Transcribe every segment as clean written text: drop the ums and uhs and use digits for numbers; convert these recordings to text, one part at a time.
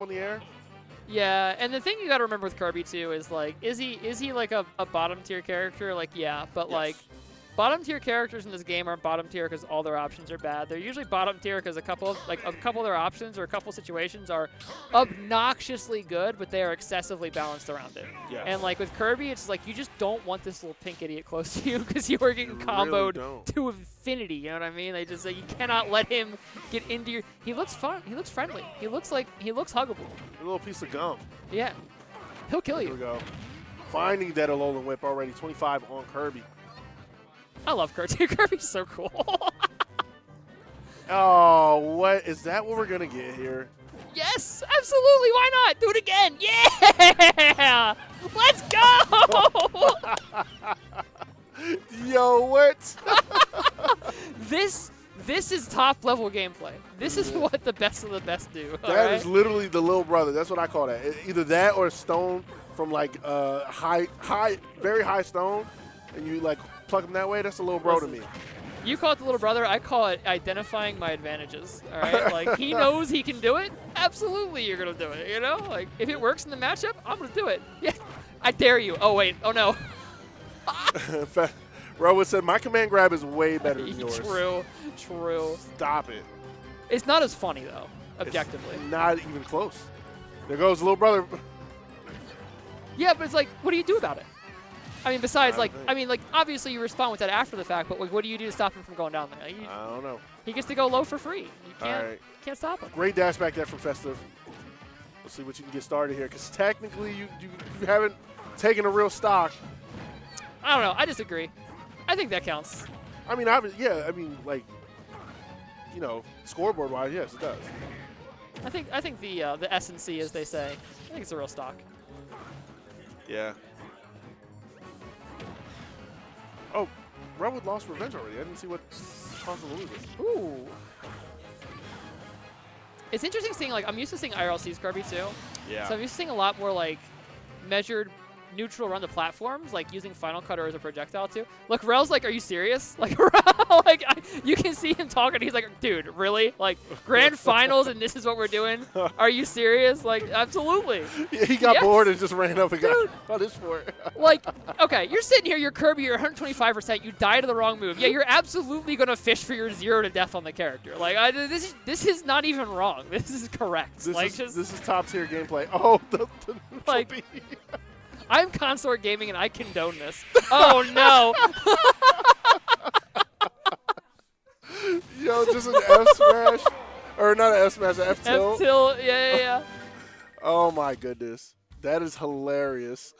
on the air. Yeah, and the thing you got to remember with Kirby too is like, is he like a bottom tier character? Like, yeah, but Yes. like, bottom tier characters in this game aren't bottom tier because all their options are bad. They're usually bottom tier because a couple of their options or a couple situations are obnoxiously good, but they are excessively balanced around it. Yeah. And like with Kirby, it's like you just don't want this little pink idiot close to you because you are getting You comboed really don't. to infinity. You know what I mean? They just you cannot let him get into your. He looks fun. He looks friendly. He looks huggable. A little piece of gum. Yeah, he'll kill Here we you. go. Finding that Alolan Whip already. 25 on Kirby. I love Kirby. Kirby's so cool. Oh, what is that? What we're gonna get here? Yes, absolutely. Why not? Do it again. Yeah. Let's go. Yo, what? This is top level gameplay. This is what the best of the best do. That is literally the little brother. That's what I call that. Either that or a stone from like very high stone, and you like pluck him that way. That's a little bro to me. You call it the little brother. I call it identifying my advantages. All right, like he knows he can do it. Absolutely, you're gonna do it. You know, like if it works in the matchup, I'm gonna do it. Yeah, I dare you. Oh wait. Oh no. Rowan said, my command grab is way better than yours. True. Stop it. It's not as funny, though, objectively. It's not even close. There goes little brother. Yeah, but it's like, what do you do about it? I mean, besides, like, obviously you respond with that after the fact, but like, what do you do to stop him from going down there? I don't know. He gets to go low for free. You can't stop him. Great dash back there from Festive. Let's see what you can get started here, because technically you haven't taken a real stock. I don't know. I disagree. I think that counts. I mean, like, you know, scoreboard-wise, yes, it does. I think the S&C, as they say, I think it's a real stock. Yeah. Oh, Redwood lost revenge already. I didn't see what caused him to lose it. Ooh. It's interesting seeing, like, I'm used to seeing IRLC's Kirby too. Yeah. So I'm used to seeing a lot more, like, measured neutral run the platforms, like using Final Cutter as a projectile too. Look, Rel's like, are you serious? Like, like you can see him talking. He's like, dude, really? Like, grand finals and this is what we're doing? Are you serious? Like, absolutely. Yeah, he got bored and just ran up and got punished for it. Like, okay, you're sitting here, you're Kirby, you're 125%, you die to the wrong move. Yeah, you're absolutely going to fish for your 0 to death on the character. Like, this is not even wrong. This is correct. This is top tier gameplay. Oh, the like, I'm Consort Gaming and I condone this. Oh no! Yo, just an F smash, or not an F smash, an F tilt. F tilt, yeah. Oh my goodness, that is hilarious.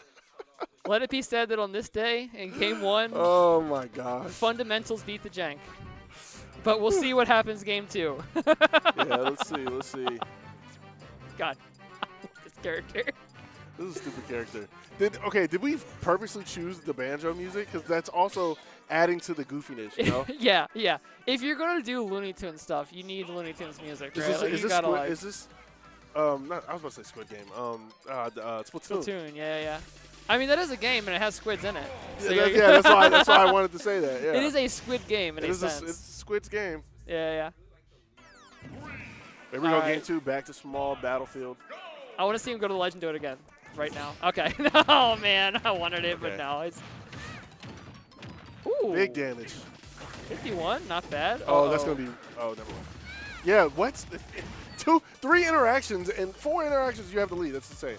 Let it be said that on this day in Game 1, oh my gosh, fundamentals beat the jank. But we'll see what happens Game 2. Yeah, let's see. God, this character. This is a stupid character. Did we purposely choose the banjo music? Because that's also adding to the goofiness, you know? yeah. If you're going to do Looney Tunes stuff, you need Looney Tunes music, right? Is this I was about to say Squid Game. Splatoon. Splatoon, yeah. I mean, that is a game, and it has squids in it. So that's why I wanted to say that, yeah. It is a squid game in a sense. It's Squid's game. Yeah. There we go, Game 2, back to small battlefield. I want to see him go to the Legend, do it again. Right now. Okay. Oh, man. I wanted it, but no. It's big damage. 51. Not bad. Oh, that's going to be... Oh, never mind. Yeah, what? 3 interactions and 4 interactions you have to lead. That's insane.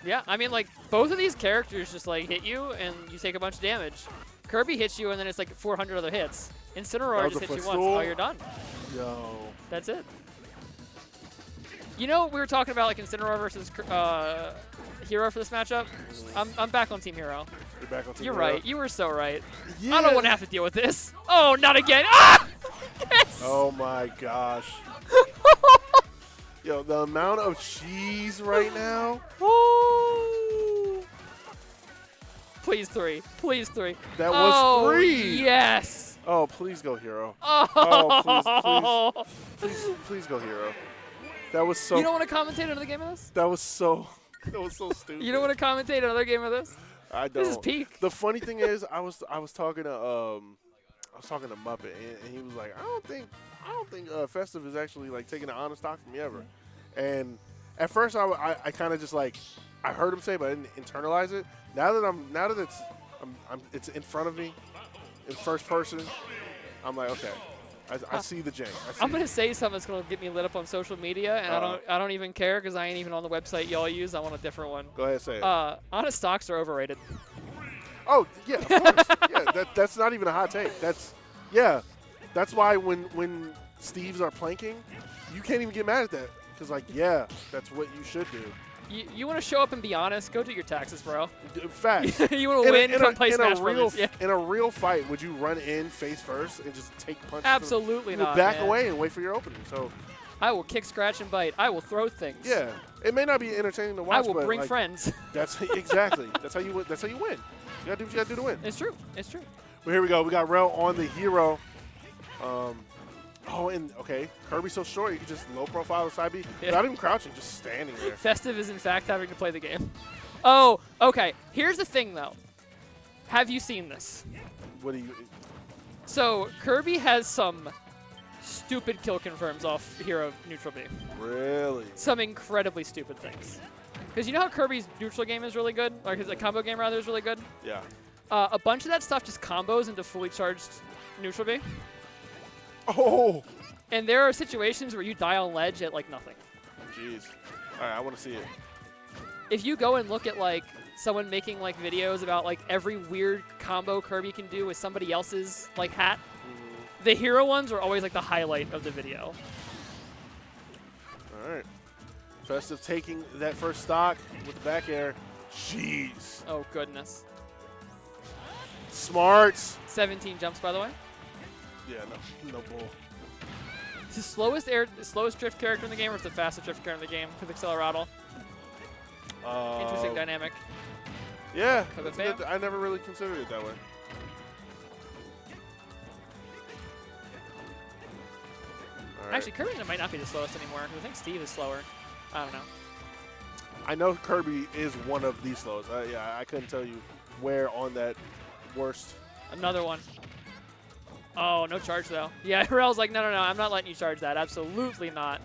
Yeah, I mean, like, both of these characters just, like, hit you, and you take a bunch of damage. Kirby hits you, and then it's, like, 400 other hits. Incineroar just hits you once. Oh, you're done. Yo. That's it. You know, we were talking about, like, Incineroar versus Hero for this matchup. I'm back on Team Hero. You're back on Team Hero. You're right. You were so right. Yeah. I don't want to have to deal with this. Oh, not again. Ah! Yes! Oh, my gosh. Yo, the amount of cheese right now. Oh. Please 3. Please 3. That was 3. Yes. Oh, please go Hero. Oh, Please go Hero. That was so. You don't want to commentate another game of this? That was so stupid. You don't want to commentate another game of this? I don't. This is peak. The funny thing is, I was talking to Muppet, and he was like, I don't think Festive is actually like taking an honest stock from me ever. And At first, I kind of just like I heard him say, but I didn't internalize it. Now that it's in front of me, in first person, I'm like, okay, I see the jank. I'm gonna say something that's gonna get me lit up on social media, and I don't even care because I ain't even on the website y'all use. I want a different one. Go ahead, say it. Honest stocks are overrated. Oh yeah, of course. Yeah, that's not even a hot take. That's why when Steves are planking, you can't even get mad at that because like that's what you should do. You want to show up and be honest? Go do your taxes, bro. Facts. You want to win? Come play Smash Brothers. In a real fight, would you run in face first and just take punches? Absolutely not. Back away and wait for your opening. So I will kick, scratch, and bite. I will throw things. Yeah, it may not be entertaining to watch. I will bring friends. That's exactly. That's how you win. That's how you win. You gotta do what you gotta do to win. It's true. It's true. Well, here we go. We got Rel on the hero. Okay, Kirby's so short, you can just low profile the side B without even crouching, just standing there. Festive is in fact having to play the game. Oh, okay. Here's the thing though. Have you seen this? What do you? So Kirby has some stupid kill confirms off hero neutral B. Really? Some incredibly stupid things. Because you know how Kirby's neutral game is really good, or his combo game rather is really good. Yeah. A bunch of that stuff just combos into fully charged neutral B. Oh! And there are situations where you die on ledge at, like, nothing. Jeez. All right, I want to see it. If you go and look at, like, someone making, like, videos about, like, every weird combo Kirby can do with somebody else's, like, hat, the hero ones are always, like, the highlight of the video. All right. Festive taking that first stock with the back air. Jeez. Oh, goodness. Smarts. 17 jumps, by the way. Yeah, no bull. It's the slowest drift character in the game, or it's the fastest drift character in the game with Incineroar. Interesting dynamic. Yeah, that's good. I never really considered it that way. All right. Actually, Kirby might not be the slowest anymore. I think Steve is slower. I don't know. I know Kirby is one of the slowest. Yeah, I couldn't tell you where on that worst. Another one. Oh, no charge, though. Yeah, Rel's like, no, I'm not letting you charge that. Absolutely not.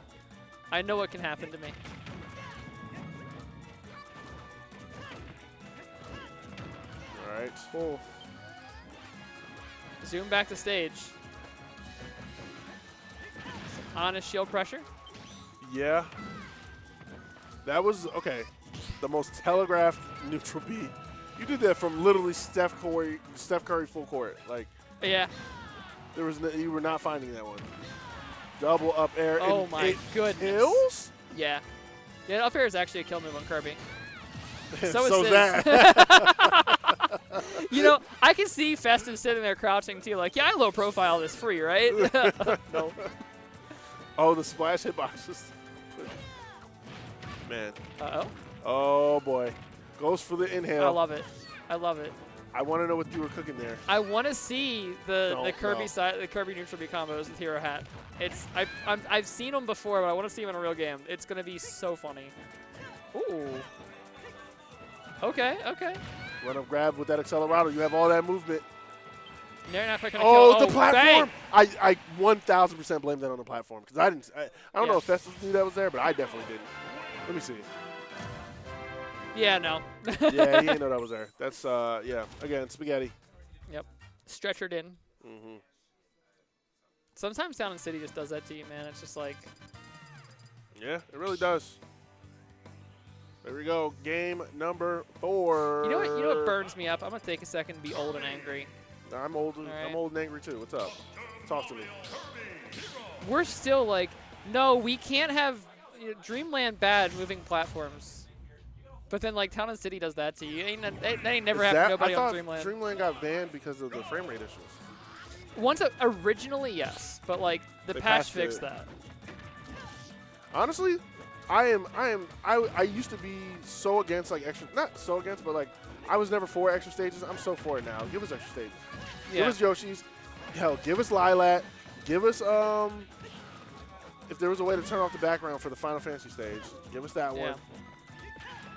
I know what can happen to me. All right. Oh. Zoom back to stage. Honest shield pressure. Yeah. That was, okay, the most telegraphed neutral B. You did that from literally Steph Curry full court. Like, yeah. There was you were not finding that one. Double up air. Oh my goodness. Kills? Yeah. Yeah, up air is actually a kill move on Kirby. So is that. You know, I can see Festive sitting there crouching too, like, yeah, I low profile this free, right? No. Oh, the splash hitbox just. Man. Uh-oh. Oh boy. Goes for the inhale. I love it. I love it. I want to know what you were cooking there. I want to see the Kirby side, the Kirby neutral B combos with Hero Hat. I've seen them before, but I want to see them in a real game. It's gonna be so funny. Ooh. Okay. Run up grab with that Accelerado. You have all that movement. They're not quite gonna kill. kill. The platform! Bang. I 1,000% blame that on the platform because I don't know if Festive knew that was there, but I definitely didn't. Let me see. Yeah, no. Yeah, he didn't know that was there. That's, yeah, again, spaghetti. Yep. Stretchered in. Mm-hmm. Sometimes Town and City just does that to you, man. It's just like... Yeah, it really does. There we go. Game number 4. You know what burns me up? I'm going to take a second and be old and angry. I'm old, right. I'm old and angry, too. What's up? Talk to me. We're still like, no, we can't have Dreamland bad moving platforms. But then, like, Town and City does that to you. That ain't never happened to nobody on Dreamland. Dreamland got banned because of the frame rate issues. Once originally, yes, but like the patch fixed that. Honestly, I used to be so against like extra, not so against, but like I was never for extra stages. I'm so for it now. Give us extra stages. Yeah. Give us Yoshi's. Hell, give us Lilat. Give us if there was a way to turn off the background for the Final Fantasy stage, give us that one.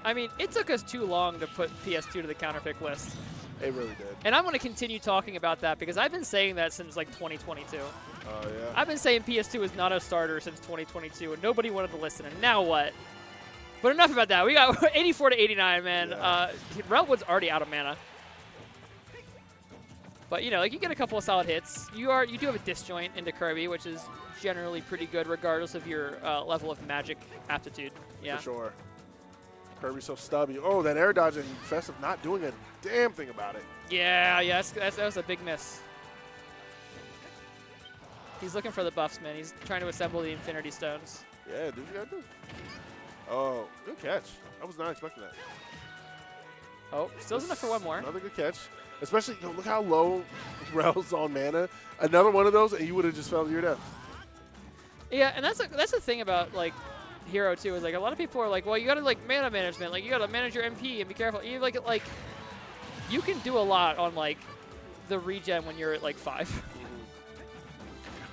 I mean, it took us too long to put PS2 to the counterpick list. It really did. And I'm going to continue talking about that because I've been saying that since like 2022. Oh, yeah. I've been saying PS2 is not a starter since 2022, and nobody wanted to listen. And now what? But enough about that. We got 84 to 89, man. Yeah. Relwood's already out of mana. But you know, like you get a couple of solid hits. You do have a disjoint into Kirby, which is generally pretty good, regardless of your level of magic aptitude. Yeah. For sure. Kirby's so stubby. Oh, that air dodge and Festive not doing a damn thing about it. Yeah, that was a big miss. He's looking for the buffs, man. He's trying to assemble the Infinity Stones. Yeah, do what you gotta do. Oh, good catch. I was not expecting that. Oh, still enough for one more. Another good catch. Especially, you know, look how low Rel's on mana. Another one of those, and you would have just fell to your death. Yeah, and that's the thing about like Hero too, is like a lot of people are like, well, you gotta like mana management, like you gotta manage your MP and be careful. You like you can do a lot on like the regen when you're at like 5.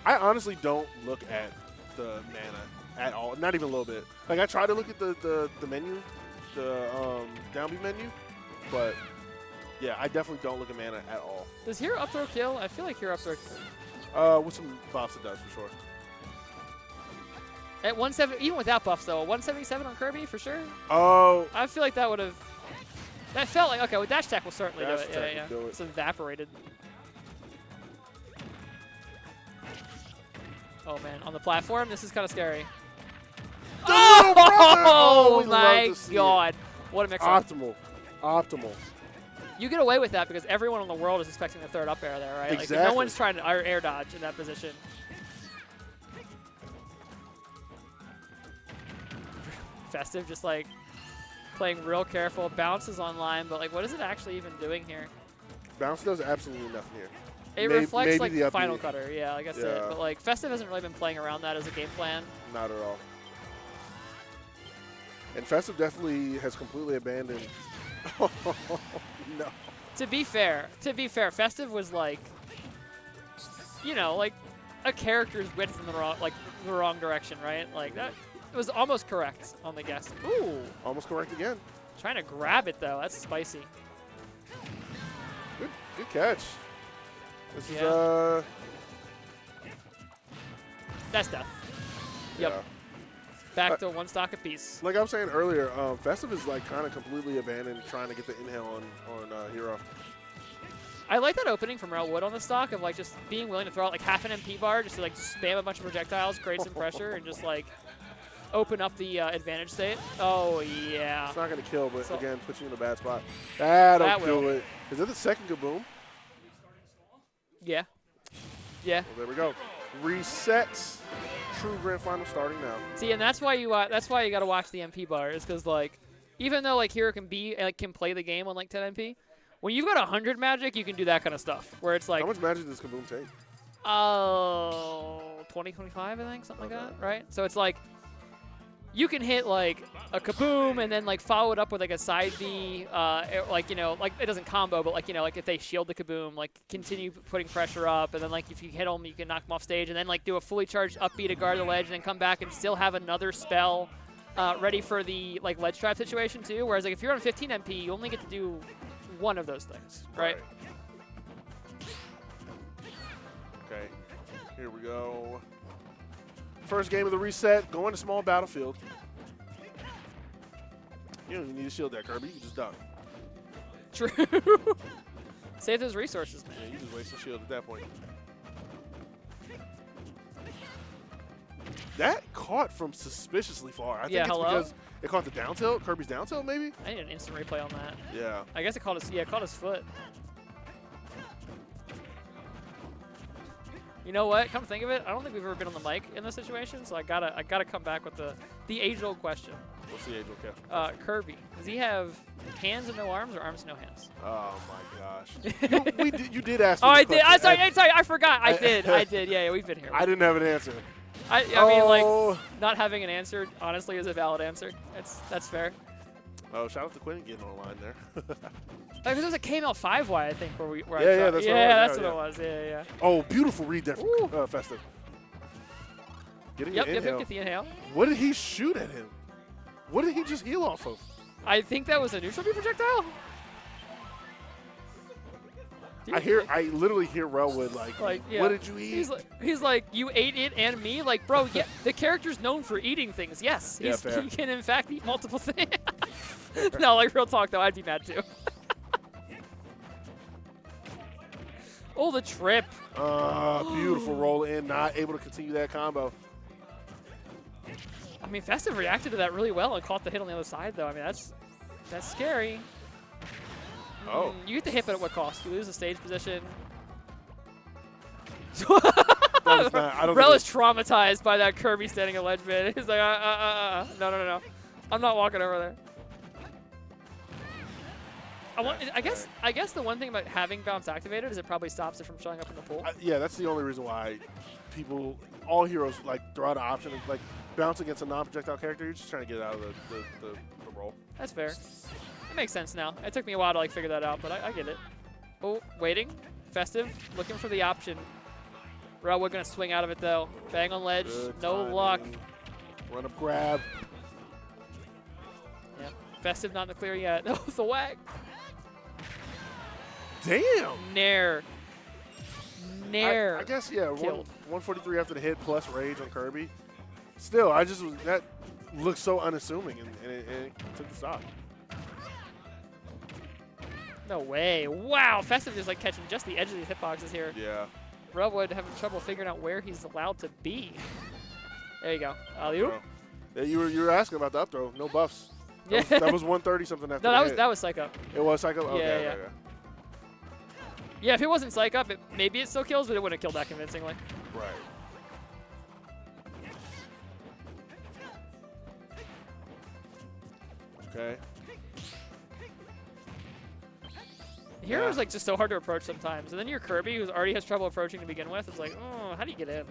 I honestly don't look at the mana at all, not even a little bit. Like I try to look at the menu, the downbeat menu, but yeah, I definitely don't look at mana at all. Does Hero up throw kill? I feel like Hero up throw kill. With some buffs it does for sure. At 170, even without buffs though, 177 on Kirby for sure. Oh. I feel like that would have. That felt like okay. With dash attack, will certainly do Dash it. attack Yeah, would do it. It's evaporated. Oh man, on the platform, this is kind of scary. Oh, brother! Oh we love my to see it. god! What a mix-up. Optimal. You get away with that because everyone in the world is expecting the third up air there, right? Exactly. Like, no one's trying to air dodge in that position. Festive just like playing real careful, bounces online, but like what is it actually even doing here? Bounce does absolutely nothing here. It Maybe reflects like the Final upbeat. Cutter, yeah, like I said. Yeah. But like Festive hasn't really been playing around that as a game plan. Not at all. And Festive definitely has completely abandoned. Oh, no. To be fair, Festive was like, you know, like a character's width in the wrong direction, right? Like that. It was almost correct on the guess. Ooh. Almost correct again. Trying to grab it, though. That's spicy. Good catch. This Yeah. is, That's death. Yep. yeah. Back to one stock apiece. Like I was saying earlier, Festive is like kind of completely abandoned trying to get the inhale on Hero. I like that opening from Relwood on the stock of like just being willing to throw out like half an MP bar just to like spam a bunch of projectiles, create some pressure, and just like open up the advantage state. Oh, yeah. It's not going to kill, but So- again, puts you in a bad spot. That'll That do will. it. Is that the second kaboom? Yeah. Yeah. Well, there we go. Reset. True grand final starting now. See, and that's why you got to watch the MP bar, is because like even though like Hero can play the game on like 10 MP, when you've got 100 magic, you can do that kind of stuff where it's like How much magic does kaboom take? 20, 25, I think, something like that, right? So it's like you can hit like a kaboom and then like follow it up with like a side B, like, you know, like it doesn't combo, but like, you know, like if they shield the kaboom, like continue putting pressure up, and then like if you hit them, you can knock them off stage, and then like do a fully charged up B to guard the ledge, and then come back and still have another spell ready for the like ledge trap situation too. Whereas like if you're on 15 MP, you only get to do one of those things, right? Okay, here we go. First game of the reset, going to small battlefield. You don't even need to shield that, Kirby. You just duck. True. Save those resources, man. Yeah, you just waste the shield at that point. That caught from suspiciously far. I think it's because it caught the down tilt, Kirby's down tilt, maybe? I need an instant replay on that. Yeah. I guess it caught his foot. You know what? Come to think of it, I don't think we've ever been on the mic in this situation, so I gotta come back with the age-old question. What's the age-old question? Kirby, does he have hands and no arms, or arms and no hands? Oh my gosh. You did ask me Oh, this I did. question. Sorry, I forgot. I did. Yeah, we've been here. I didn't have an answer. I mean, like, not having an answer honestly is a valid answer. That's fair. Oh, shout out to Quinn getting online there. Because there was a KML 5Y, I think, where Yeah, that's what it was. that's what it was. Yeah. Oh, beautiful read there from Festive. Getting Yep, an inhale. get the inhale. What did he shoot at him? What did he just heal off of? I think that was a neutral B projectile. Dude, I literally hear Relwood like yeah. what did you eat? He's like, you ate it and me? Like, bro, yeah, the character's known for eating things. Yes, Yeah, fair. he can in fact eat multiple things. No, like real talk though, I'd be mad too. Oh, the trip. Beautiful roll in, not able to continue that combo. I mean, Festive reacted to that really well and caught the hit on the other side though. I mean, that's scary. Oh. You get the hit, but at what cost? You lose the stage position. Rel is traumatized by that Kirby standing at ledge mid. He's like, no. I'm not walking over there. I guess the one thing about having bounce activated is it probably stops it from showing up in the pool. Yeah, that's the only reason why all heroes like throw out an option like bounce against a non-projectile character. You're just trying to get it out of the roll. That's fair. It makes sense now. It took me a while to like figure that out, but I get it. Oh, waiting. Festive, looking for the option. Relwood gonna swing out of it though. Bang on ledge. No luck. Run up grab. Yep. Festive not in the clear yet. That was the whack. Damn. Nair. I guess, yeah, 143 after the hit plus rage on Kirby. Still, that looks so unassuming, and it took the stock. No way. Wow, Festive is like catching just the edge of these hitboxes here. Yeah. Relwood having trouble figuring out where he's allowed to be. There you go. Alley-oop. Yeah, you were asking about the up throw. No buffs. Yeah. That was 130 something after that was psych up. It was psych up? Okay, yeah. Okay. Yeah, if it wasn't psych up, maybe it still kills, but it wouldn't have killed that convincingly. Right. Okay. Hero's like just so hard to approach sometimes. And then your Kirby, who already has trouble approaching to begin with, it's like, oh, how do you get in?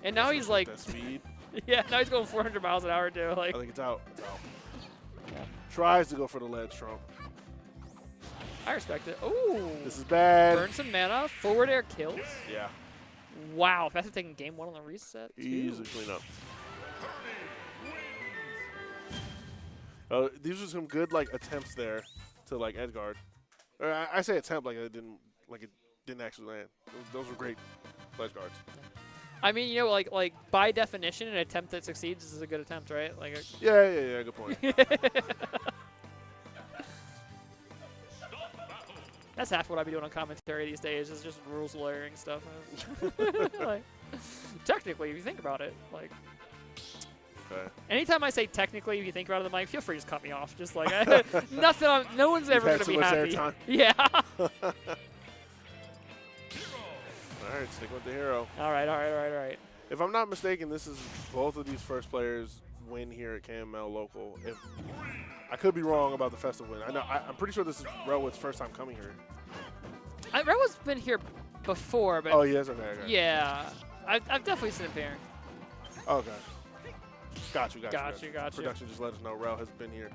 And now he's like, that speed. Yeah, now he's going 400 miles an hour too. Like, I think it's out. Yeah. Tries to go for the ledge trump. I respect it. Ooh. This is bad. Burn some mana. Forward air kills. Yeah. Wow. Festive taking game 1 on the reset. Easy clean up. These are some good like attempts there to like edge guard. I say attempt like it didn't actually land. Those were great ledge guards. I mean, you know, like by definition, an attempt that succeeds is a good attempt, right? Like. Yeah. Good point. That's half what I be doing on commentary these days. Is just rules lawyering stuff. Like, technically, if you think about it, like. Okay. Anytime I say technically, if you think about it, the mic, feel free to just cut me off. Just like nothing. No one's ever gonna be happy. Yeah. All right, stick with the hero. All right. If I'm not mistaken, this is both of these first players win here at KMLocal. If I could be wrong about the Festive win. I'm pretty sure this is Relwood's first time coming here. Relwood's been here before, but oh yes, okay. Yeah, I've definitely seen him here. Okay. Got you. Production just let us know Rel has been here.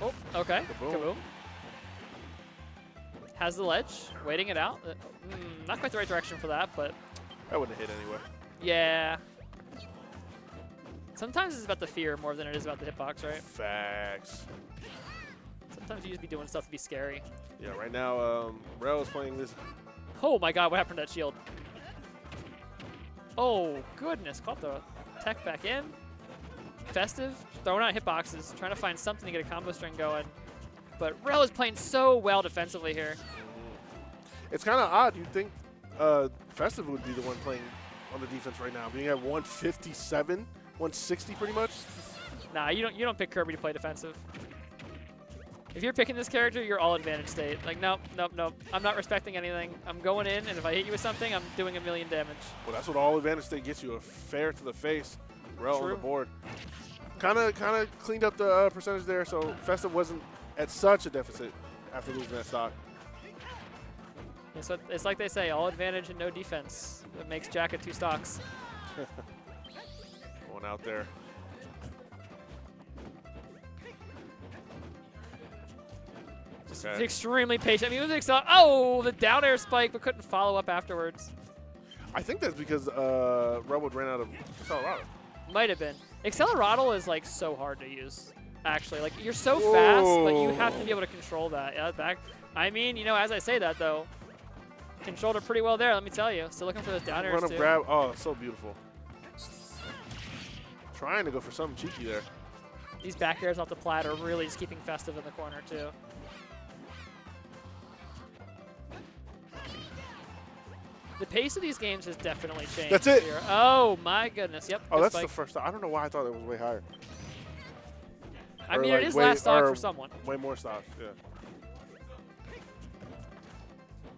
Oh, okay. Kaboom. Kaboom. Has the ledge, waiting it out. Not quite the right direction for that, but. That wouldn't have hit anyway. Yeah. Sometimes it's about the fear more than it is about the hitbox, right? Facts. Sometimes you just be doing stuff to be scary. Yeah, right now, Rel is playing this. Oh my god, what happened to that shield? Oh, goodness. Caught the tech back in. Festive, throwing out hitboxes, trying to find something to get a combo string going. But Rel is playing so well defensively here. It's kind of odd. You'd think Festive would be the one playing on the defense right now, being at 157, 160 pretty much. Nah, you don't pick Kirby to play defensive. If you're picking this character, you're all advantage state. Like, nope. I'm not respecting anything. I'm going in, and if I hit you with something, I'm doing 1,000,000 damage. Well, that's what all advantage state gets you, a fair to the face. Rel on the board. Kind of cleaned up the percentage there, so Festive wasn't at such a deficit after losing that stock. Yeah, so it's like they say, all advantage and no defense. It makes Jack at 2 stocks. Going out there. Just extremely patient. I mean, it was the down air spike, but couldn't follow up afterwards. I think that's because Relwood ran out of Accelerado. Might have been. Accelerado is like so hard to use. actually. Like, you're so fast, but you have to be able to control that. Yeah, back. I mean, you know, as I say that, though, controlled it pretty well there, let me tell you. Still looking for those down airs, Run up, too. grab. Oh, so beautiful. Trying to go for something cheeky there. These back airs off the plat are really just keeping Festive in the corner, too. The pace of these games has definitely changed. That's it. Here. Oh, my goodness. Yep. Oh, good that's spike. the first time. I don't know why I thought it was way higher. I Or mean, like it is way- last stock or for someone. Way more stocks, yeah.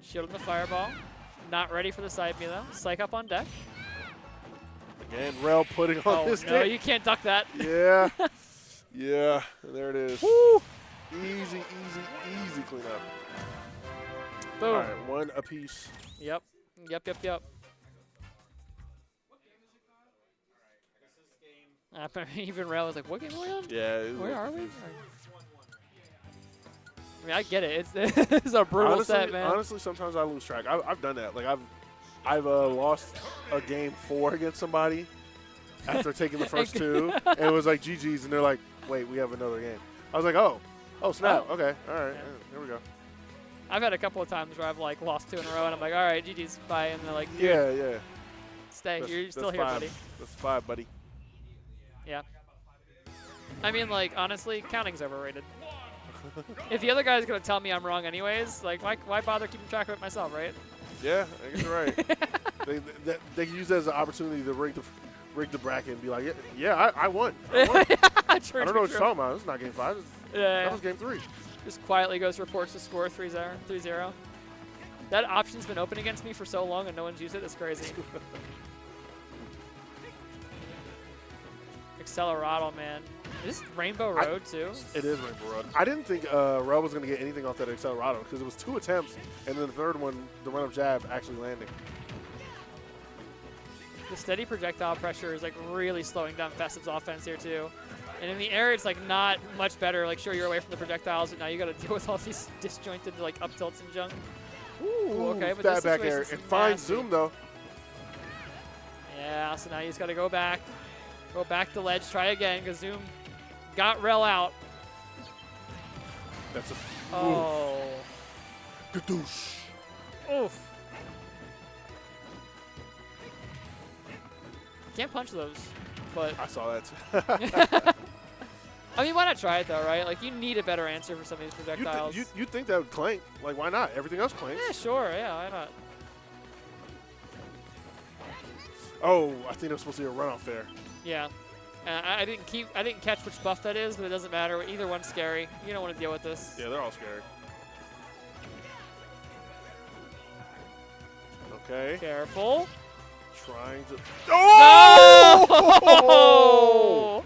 Shielding the fireball. Not ready for the side B, though. Psych up on deck. Again, Rel putting on Oh, his no, stick. you can't duck that. Yeah. Yeah, there it is. Woo! Easy, easy, easy cleanup. Boom. All right, one apiece. Yep. Yep, yep, yep. Even Rail was like, what game are we on? Yeah. Where are we? I mean, I get it. It's a brutal honestly, set, man. Honestly, sometimes I lose track. I've done that. Like I've lost a game 4 against somebody after taking the first 2, and it was like GG's, and they're like, wait, we have another game. I was like, oh snap. Oh. Okay, all right, Yeah. here we go. I've had a couple of times where I've like lost 2 in a row, and I'm like, all right, GG's, bye, and they're like, dude, Yeah. stay, That's- you're still that's here, 5. buddy. That's 5, buddy. Yeah. I mean, like, honestly, counting's overrated. If the other guy's gonna tell me I'm wrong anyways, like, why bother keeping track of it myself, right? Yeah, I guess you're right. they can use that as an opportunity to rig the bracket and be like, yeah, I won. I won. True, I don't know what true. you're talking about. This is not game 5. That Yeah. was game 3. Just quietly goes reports the score 3-0. That option's been open against me for so long and no one's used it. It's crazy. Accelerado, man. Is this Rainbow Road, too? It is Rainbow Road. I didn't think Rel was going to get anything off that Accelerado because it was 2 attempts, and then the third one, the run-up jab, actually landing. The steady projectile pressure is like really slowing down Festive's offense here, too. And in the air, it's like not much better. Like, sure, you're away from the projectiles, but now you got to deal with all these disjointed like up tilts and junk. Ooh, okay, but that this back air. situation's It finds nasty. Zoom, though. Yeah, so now you just got to go back. Go back to ledge, try again, because Zoom got Rel out. That's a Oh. Gadoosh. Oof. Can't punch those, but I saw that. I mean, why not try it though, right? Like, you need a better answer for some of these projectiles. You'd think that would clank. Like, why not? Everything else clanks. Yeah, sure. Yeah, why not? Oh, I think there was supposed to be a runoff there. Yeah. I didn't catch which buff that is, but it doesn't matter. Either one's scary. You don't want to deal with this. Yeah, they're all scared. Okay. Careful. Trying to. No! Oh!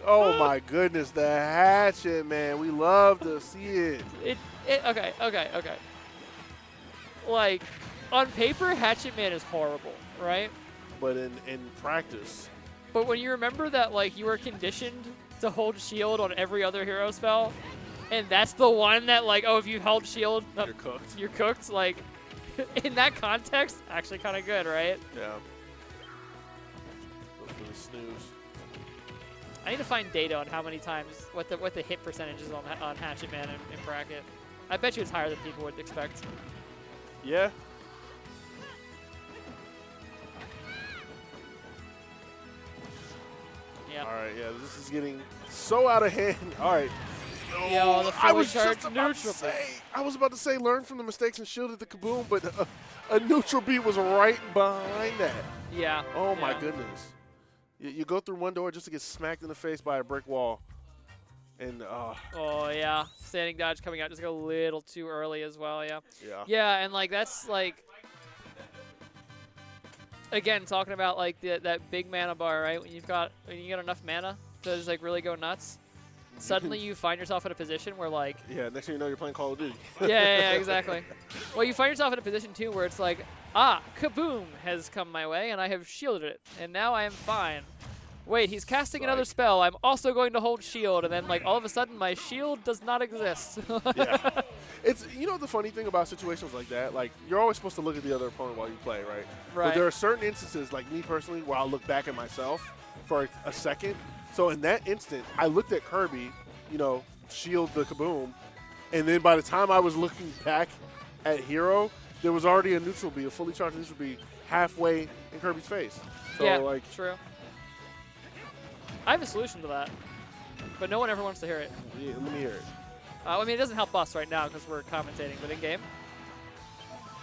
Oh my goodness, the hatchet, man. We love to see it. Okay. Like, on paper, Hatchet Man is horrible, right? But in practice. But when you remember that, like, you were conditioned to hold shield on every other hero spell, and that's the one that, like, oh, if you held shield, You're cooked. You're cooked. Like, in that context, actually kind of good, right? Yeah. Go for the snooze. I need to find data on how many times, what the hit percentage is on Hatchet Man in bracket. I bet you it's higher than people would expect. Yeah. Yeah. All right, yeah, this is getting so out of hand. All right. Yo, the I fully was charged just about neutral to say, learn from the mistakes and shielded the kaboom, but a neutral beat was right behind that. Yeah. Oh my yeah. goodness. You go through one door just to get smacked in the face by a brick wall. And Oh, yeah. Standing dodge coming out just a little too early as well, yeah. yeah. Yeah, and, like, that's, like, again, talking about, like, that big mana bar, right? When you get enough mana to just, like, really go nuts, suddenly you find yourself in a position where, like... Yeah, next thing you know, you're playing Call of Duty. yeah, exactly. Well, you find yourself in a position, too, where it's like, kaboom has come my way, and I have shielded it, and now I am fine. Wait, he's casting another spell. I'm also going to hold shield, and then, like, all of a sudden, my shield does not exist. Yeah. It's, you know, the funny thing about situations like that, like, you're always supposed to look at the other opponent while you play, right? Right. But there are certain instances, like me personally, where I'll look back at myself for a second. So in that instant, I looked at Kirby, you know, shield the kaboom. And then by the time I was looking back at Hero, there was already a neutral B, a fully charged neutral B, halfway in Kirby's face. So, yeah, like, true. I have a solution to that, but no one ever wants to hear it. yeah, let me hear it. I mean, it doesn't help us right now because we're commentating, but in game,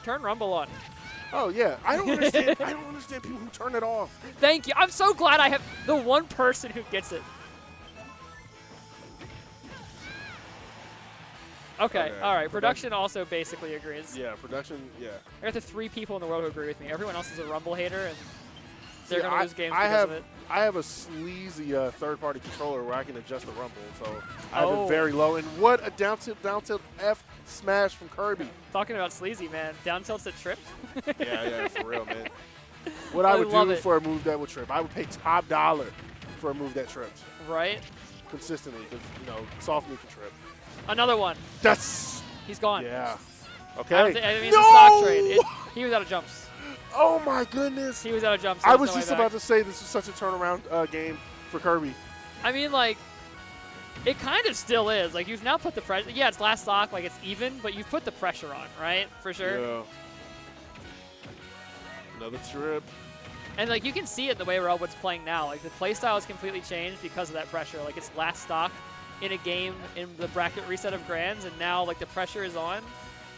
turn Rumble on. Oh yeah, I don't understand. I don't understand people who turn it off. Thank you. I'm so glad I have the one person who gets it. Okay, all right. Production also basically agrees. Yeah, production. Yeah. I got the 3 people in the world who agree with me. Everyone else is a Rumble hater, and they're See, gonna lose games because of it. I have a sleazy third-party controller where I can adjust the rumble, so I have it very low. And what a down tilt F smash from Kirby. Talking about sleazy, man. Down tilts that trip. yeah, for real, man. What I would do for a move that would trip, I would pay top dollar for a move that trips. Right. Consistently, because you know, soft move can trip. Another one. He's gone. Yeah. Okay. I mean, it's a stock trade. He was out of jumps. Oh my goodness. He was out of jumps. I was just about to say this was such a turnaround game for Kirby. I mean, like, it kind of still is. Like, you've now put the pressure. Yeah, it's last stock, like it's even, but you've put the pressure on, right? For sure. Yeah. Another trip. And like you can see it the way Railwood's playing now. Like the playstyle has completely changed because of that pressure. Like it's last stock in a game in the bracket reset of Grands, and now like the pressure is on,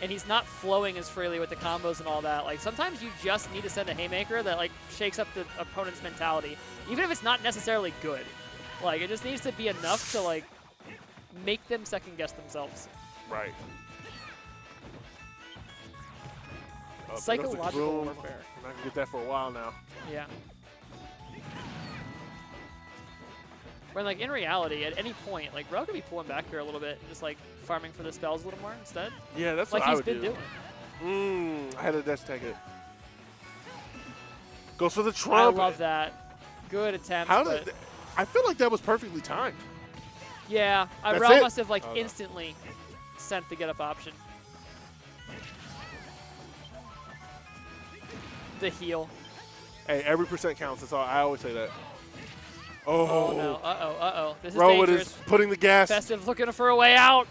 and he's not flowing as freely with the combos and all that. Like sometimes you just need to send a haymaker that like shakes up the opponent's mentality, even if it's not necessarily good. Like it just needs to be enough to like make them second guess themselves. Right. Psychological warfare. I'm not gonna get that for a while now. Yeah. When like in reality, at any point, like Rel could be pulling back here a little bit, just like farming for the spells a little more instead. Yeah, that's like what I would he's been doing. I had a dash tag it. Goes for the I trump. love that. Good attempt. How did? I feel like that was perfectly timed. Yeah, That's Rel it? must have like instantly sent the get up option. The heal. Hey, every percent counts. That's all. I always say that. Oh no! Uh oh! This is Railwood dangerous. is putting the gas. Festive looking for a way out.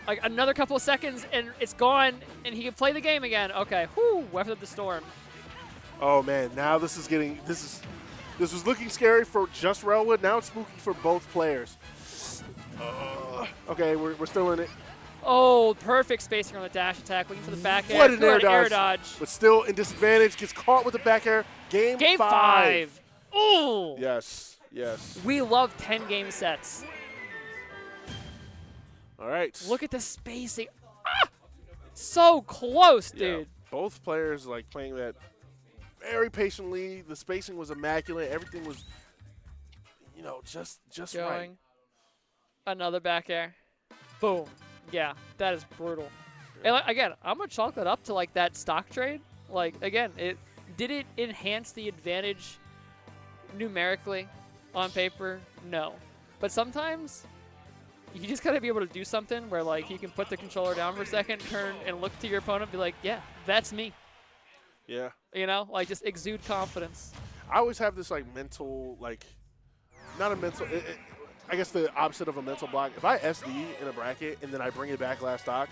Like another couple of seconds and it's gone, and he can play the game again. Okay, whoo! Weathered the storm. Oh man, now this is getting this was looking scary for just Railwood. Now it's spooky for both players. Okay, we're still in it. Oh, perfect spacing on the dash attack, looking for the back air. What an Good air dodge. But still in disadvantage, gets caught with the back air. Game 5. Ooh! Yes, yes. We love 10-game sets. All right. Look at the spacing. Ah! So close, dude. Yeah, both players like playing that very patiently. The spacing was immaculate. Everything was, you know, just Going. right. Another back air. Boom. Yeah, that is brutal. And like, again, I'm gonna chalk that up to like that stock trade. Like again, did it enhance the advantage numerically on paper? No, but sometimes you just gotta be able to do something where like you can put the controller down for a second, turn and look to your opponent, and be like, yeah, that's me. Yeah. You know, like just exude confidence. I always have this like mental, like, not a mental. I guess the opposite of a mental block. If I SD in a bracket and then I bring it back last stock,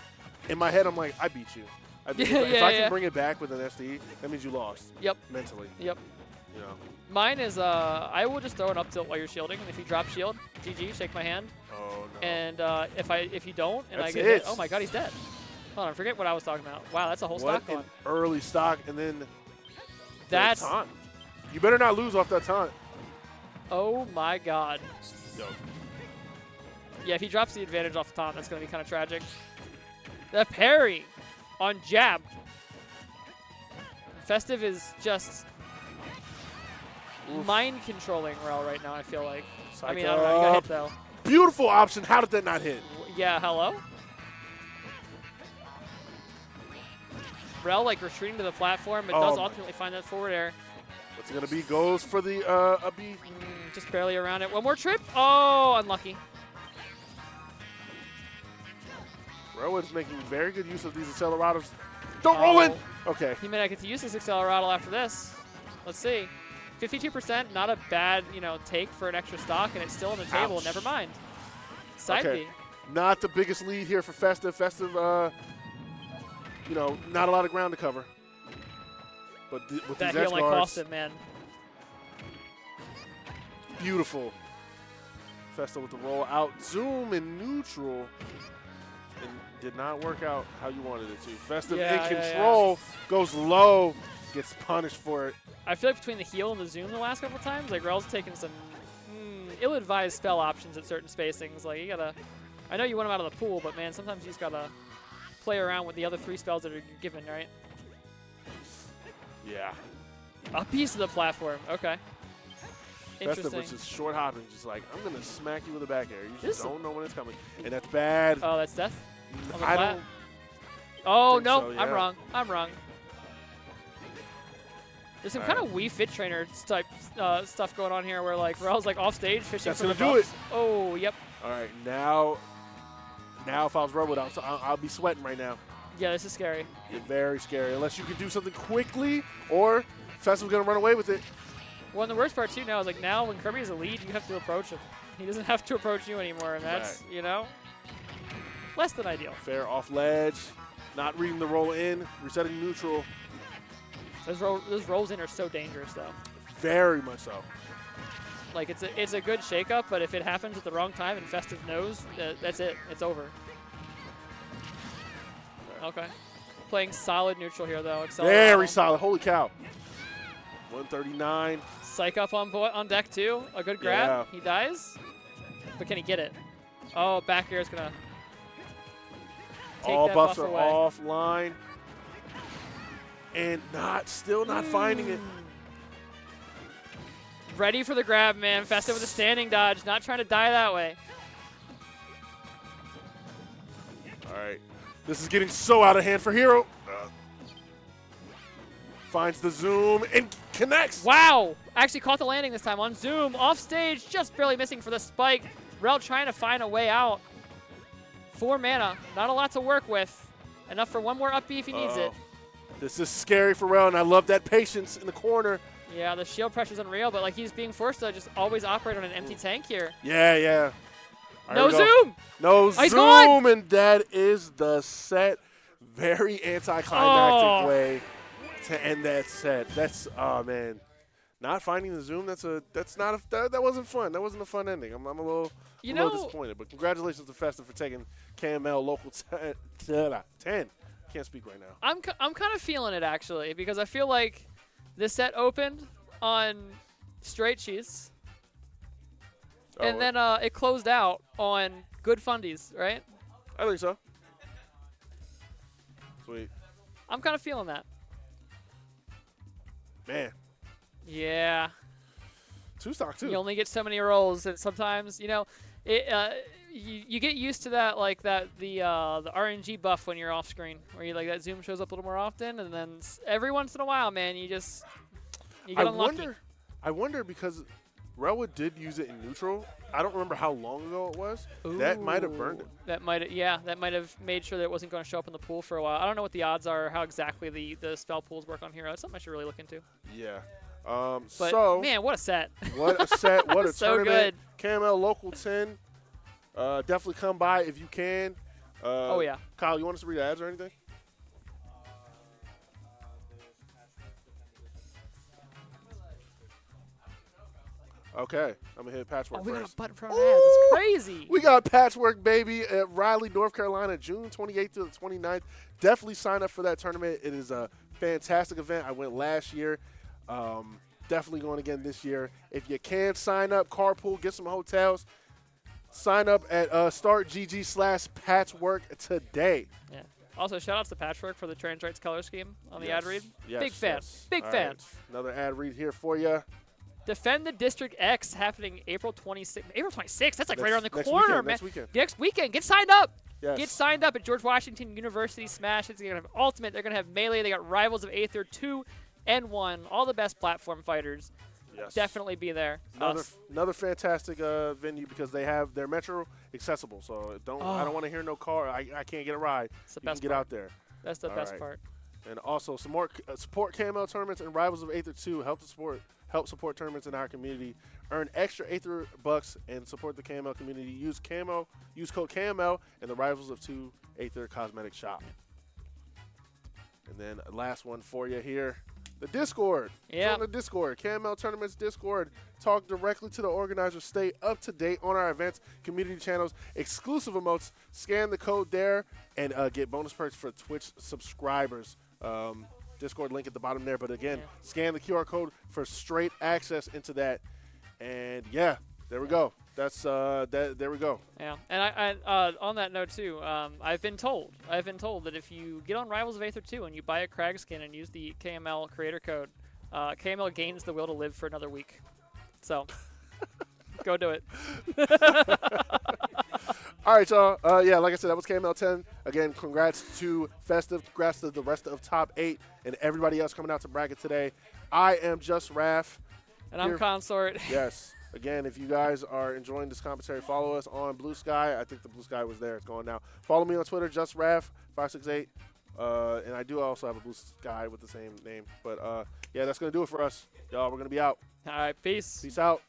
in my head I'm like, I beat you. If I can bring it back with an SD, that means you lost. Yep. Mentally. Yep. You know. Mine is I will just throw an up tilt while you're shielding, and if you drop shield, GG, shake my hand. Oh no. And if you don't, and That's I get hit, oh my god, he's dead. Hold on, I forget what I was talking about. Wow, that's a whole stock What gone. an early stock, and then That's taunt. You better not lose off that taunt. oh my god. Yo. Yeah, if he drops the advantage off the taunt, that's gonna be kind of tragic. The parry on jab. Festive is just mind controlling Rel right now. I feel like. I mean, I don't know. He got hit though. Beautiful option. How did that not hit? Yeah, hello? Rel like retreating to the platform, but does ultimately find that forward air. What's it going to be? Goes for the up B. Just barely around it. One more trip. Oh, unlucky. Railwood's making very good use of these accelerados. Don't roll in! Okay. He may not get to use this accelerato after this. Let's see. 52%, not a bad, take for an extra stock, and it's still on the table. Ouch. Never mind. Side Okay. B. Not the biggest lead here for Festive. Festive, not a lot of ground to cover. But with That these he edge only guards, cost it, man. beautiful. Festive with the roll out. Zoom in neutral. And did not work out how you wanted it to. Festive in control. Goes low. Gets punished for it. I feel like between the heal and the zoom the last couple times, like Rel's taken some ill-advised spell options at certain spacings. Like, you gotta, I know you want him out of the pool, but man, sometimes you just gotta play around with the other 3 spells that are given, right? Yeah. A piece of the platform. Okay. Festive Interesting. was just short hopping, just like, I'm going to smack you with a back air. You just don't know when it's coming. And that's bad. Oh, that's death? On the I plat? don't. Oh, think no. so, I'm yeah. wrong. I'm wrong. There's some kind of Wii Fit Trainer type stuff going on here where, like, Rel's, like, off stage fishing That's for the gonna do buffs. Oh, yep. All right, now if I was Rebel, I'll be sweating right now. Yeah, this is scary. Very scary. Unless you can do something quickly, or Festival's going to run away with it. Well, and the worst part, too, now is, like, now when Kirby is a lead, you have to approach him. He doesn't have to approach you anymore, and that's, less than ideal. Fair off ledge, not reading the roll in, resetting neutral. Those rolls in are so dangerous, though. Very much so. Like, it's a good shakeup, but if it happens at the wrong time and Festive knows, that's it. It's over. Okay. Playing solid neutral here, though. Very solid. Holy cow. 139. Psych up on deck, too. A good grab. Yeah. He dies. But can he get it? Oh, back air is going to take All that buffs buff are away. offline. And still not finding it. Ready for the grab, man. Festive with a standing dodge. Not trying to die that way. All right. This is getting so out of hand for Hero. Finds the zoom and connects. Wow. Actually caught the landing this time on zoom. Off stage, just barely missing for the spike. Rel trying to find a way out. 4 mana. Not a lot to work with. Enough for one more up B if he needs it. This is scary for Rel, and I love that patience in the corner. Yeah, the shield pressure's unreal, but like he's being forced to just always operate on an empty tank here. Yeah. No zoom! No he's zoom, gone! And that is the set. Very anticlimactic way to end that set. That's, oh man, not finding the zoom. That wasn't fun. That wasn't a fun ending. I'm a little disappointed. But congratulations to Festive for taking KMLocal 10. Can't speak right now. I'm kind of feeling it actually because I feel like this set opened on straight cheese, and then it closed out on good fundies, right? I think so. Sweet. I'm kind of feeling that. Man. Yeah. 2 stock too. You only get so many rolls, and sometimes you get used to that, like the RNG buff when you're off screen, where you like that zoom shows up a little more often, and then every once in a while, man, you get unlucky. I wonder because Relwood did use it in neutral. I don't remember how long ago it was. Ooh, that might have burned it. That might have made sure that it wasn't going to show up in the pool for a while. I don't know what the odds are, or how exactly the spell pools work on Hero. That's something I should really look into. Yeah. But so man, what a set! What a set! What a so tournament! Good. KMLocal 10. Definitely come by if you can. Oh yeah. Kyle, you want us to read ads or anything? Okay, I'm gonna hit Patchwork We got first. a button for our ads. It's crazy. We got Patchwork, baby, at Raleigh, North Carolina, June 28th to the 29th. Definitely sign up for that tournament. It is a fantastic event. I went last year. Definitely going again this year. If you can sign up, carpool, get some hotels. Sign up at startgg/patchwork today. Yeah. Also, shout outs to Patchwork for the trans rights color scheme on the ad read. Yes, Big fan. yes. Big All fan. right. Another ad read here for you. Defend the District X happening April 26th. April 26th? That's like right around the next corner, weekend, man. next weekend. Next weekend. Get signed up. Yes. Get signed up at George Washington University Smash. It's going to have Ultimate. They're going to have Melee. They got Rivals of Aether 2 and 1. All the best platform fighters. Yes. Definitely be there. Another fantastic venue because they have their metro accessible. So I don't want to hear no car. I can't get a ride. It's the You can best get part. out there. That's the All best right. part. And also some more support KML tournaments and Rivals of Aether 2. Help help support tournaments in our community, earn extra Aether bucks, and support the KML community. Use code KML in the Rivals of 2 Aether cosmetic shop. And then last one for you here, the Discord. Yeah. Join the Discord, KML Tournaments Discord. Talk directly to the organizers. Stay up to date on our events, community channels, exclusive emotes. Scan the code there and get bonus perks for Twitch subscribers. Discord link at the bottom there. But again, scan the QR code for straight access into that. And yeah, there we go. That's there we go. Yeah, and I on that note too, I've been told that if you get on Rivals of Aether 2 and you buy a Crag skin and use the KML creator code, KML gains the will to live for another week. So go do it. All right, y'all. Yeah, like I said, that was KML 10. Again, congrats to Festive. Congrats to the rest of top 8 and everybody else coming out to bracket today. I am Just Raph. And I'm Consort. Yes. Again, if you guys are enjoying this commentary, follow us on Blue Sky. I think the Blue Sky was there. It's going now. Follow me on Twitter, JustRaph568. And I do also have a Blue Sky with the same name. But, yeah, that's going to do it for us. Y'all, we're going to be out. All right, peace. Peace out.